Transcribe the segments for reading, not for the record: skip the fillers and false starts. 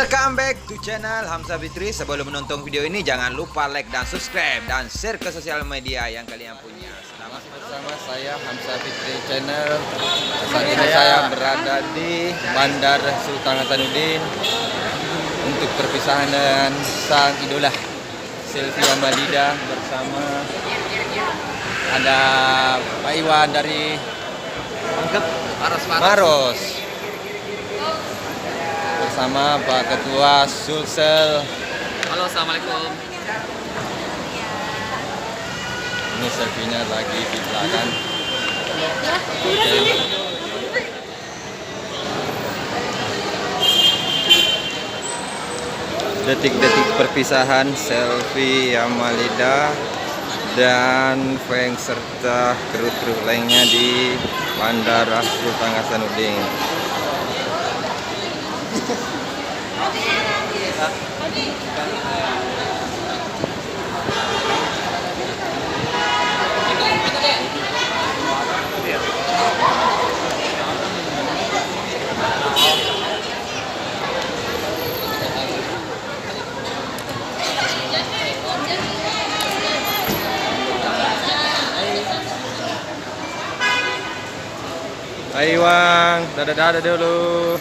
Welcome back to channel Hamzah Fitri. Sebelum menonton video ini jangan lupa like dan subscribe dan share ke sosial media yang kalian punya. Selamat Bersama saya Hamzah Fitri Channel. Saat ini saya berada di Bandar Sultan Hasanuddin untuk perpisahan dengan sang idola Selvi Amalida, bersama ada Pak Iwan dari Maros, bersama Pak Ketua Sulsel. Halo, assalamualaikum. Ini selfie-nya lagi di belakang. Detik-detik perpisahan Selvi Amalida dan Feng serta kru-kru lainnya di Bandara Sultan Hasanuddin. Hai Wang, dadah-dadah dulu.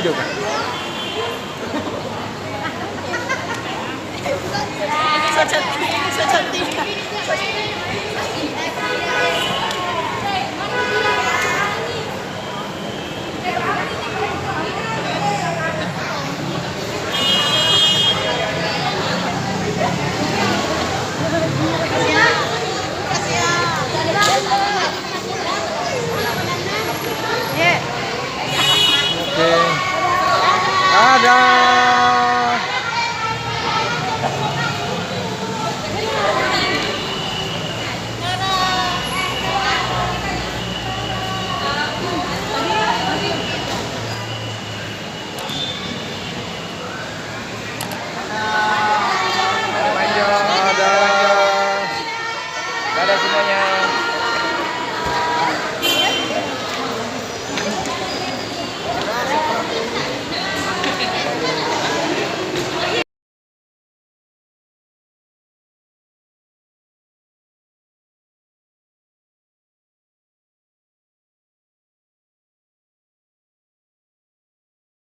video kan? So cantik.